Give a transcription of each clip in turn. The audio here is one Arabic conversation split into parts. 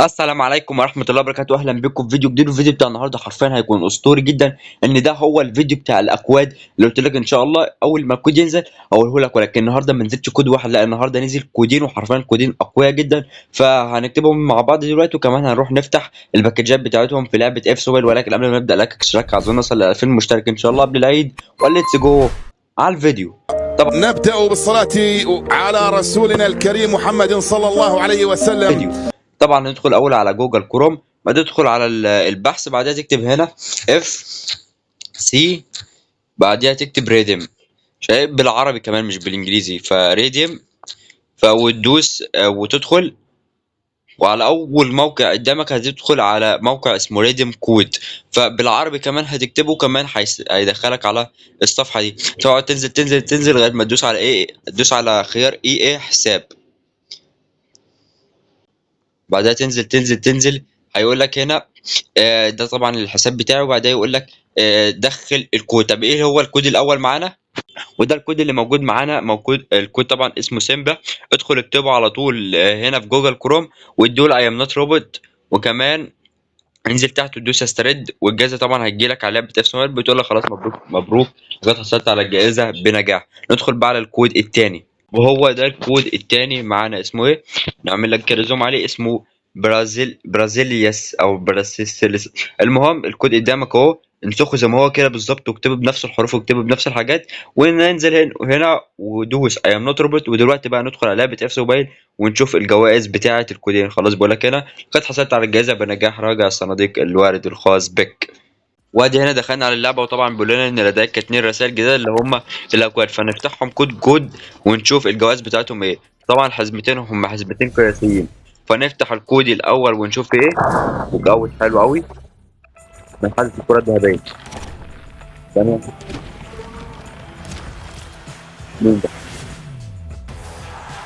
السلام عليكم ورحمة الله وبركاته. أهلا بكم في فيديو جديد. الفيديو بتاع النهاردة حرفيا هيكون أسطوري جدا، إن ده هو الفيديو بتاع الأكواد اللي قلت لك إن شاء الله أول ما الكود ينزل أقوله لك. ولكن النهاردة ما نزلش كود واحد، لا النهاردة نزل كودين، وحرفيا كودين أقوياء جدا. فهنكتبهم مع بعض دلوقتي، وكمان هنروح نفتح الباكجات بتاعتهم في لعبة اف سوبر. ولكن قبل ما نبدأ، لايك اشتراك، عايزين نوصل ل 2000 مشترك إن شاء الله قبل العيد. وليتس جو على الفيديو. طبعا نبدأ بالصلاة على رسولنا الكريم محمد صلى الله عليه فيديو. وسلم. طبعا ندخل اول على جوجل كروم، بعدين تدخل على البحث، بعدها تكتب هنا اف سي، بعدها تكتب ريديم. شايف بالعربي كمان مش بالانجليزي، فريديم. وتدوس وتدخل، وعلى اول موقع قدامك هتدخل على موقع اسمه ريديم كود. فبالعربي كمان هتكتبه، كمان هيدخلك على الصفحه دي. تقعد تنزل تنزل تنزل لغايه ما تدوس على ايه، تدوس على خيار ايه حساب. بعدها تنزل تنزل تنزل، هيقول لك هنا ده طبعا الحساب بتاعه. وبعدها يقول لك دخل الكود. طب ايه هو الكود الاول معانا؟ وده الكود اللي موجود معانا. موجود الكود طبعا اسمه سيمبا. ادخل اكتبه على طول هنا في جوجل كروم، وادول اي ام نوت روبوت. وكمان انزل تحت وتدوس استرد، والجائزه طبعا هتجي لك على لعبه اف سمارت، بتقول لك خلاص مبروك مبروك، لقد حصلت على الجائزه بنجاح. ندخل بقى على الكود الثاني، وهو ده الكود الثاني معانا. اسمه ايه؟ نعمل لك كده زوم عليه. اسمه برازيلياس او براسيليس. المهم الكود قدامك اهو، انسخه زي ما هو كده بالظبط، واكتبه بنفس الحروف واكتبه بنفس الحاجات. وننزل هنا ودوس اي ام نوت روبوت. ودلوقتي بقى ندخل على لعبه اف موبايل ونشوف الجوائز بتاعه الكودين. خلاص بقول لك هنا قد حصلت على الجائزة بنجاح، راجع الصناديق الوارد الخاص بك. وادي هنا دخلنا على اللعبة، وطبعا بيقول لنا ان لديك 2 رسائل جديدة اللي هم الاكواد. فنفتحهم كود ونشوف الجوائز بتاعتهم ايه. طبعا حزمتين هم حزمتين قياسيين. فنفتح الكود الاول ونشوف ايه. وجوز حلو قوي من حادث الكرة الذهبية. تمام. مين ده؟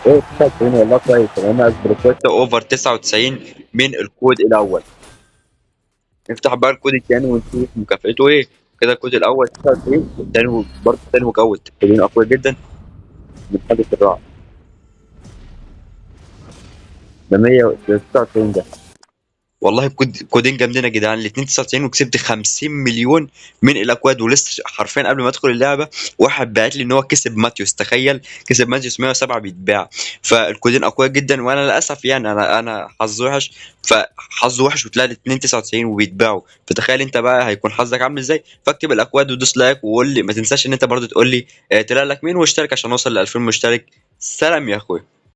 ايه 99 والله كويس. انا اسبريكوتا اوفر 99 من الكود الاول. نفتح بقى الكود التاني ونشوف مكافأته ايه. كده الكود الاول 99، والتاني برضه التاني مجود. كودين اقوياء جدا من حدث الرعد. ده 199 ده. والله كودين جامدين يا جدعان. الاثنين 99، وكسبت 50 مليون من الاكواد. ولسه حرفيا قبل ما ادخل اللعبه واحد بعت لي ان هو كسب ماتيوس. تخيل، كسب ماتيوس 107 بيتباع. فالكودين اقوياء جدا، وانا للاسف يعني انا حظي وحش. فحظه وحش وتلاقي الاثنين 99 وبيتباعوا. فتخيل انت بقى هيكون حظك عامل ازاي. فاكتب الاكواد ودوس لايك، وقول لي ما تنساش ان انت برضه تقول لي طلع لك مين، واشترك عشان اوصل ل 2000 مشترك. سلام يا اخوي.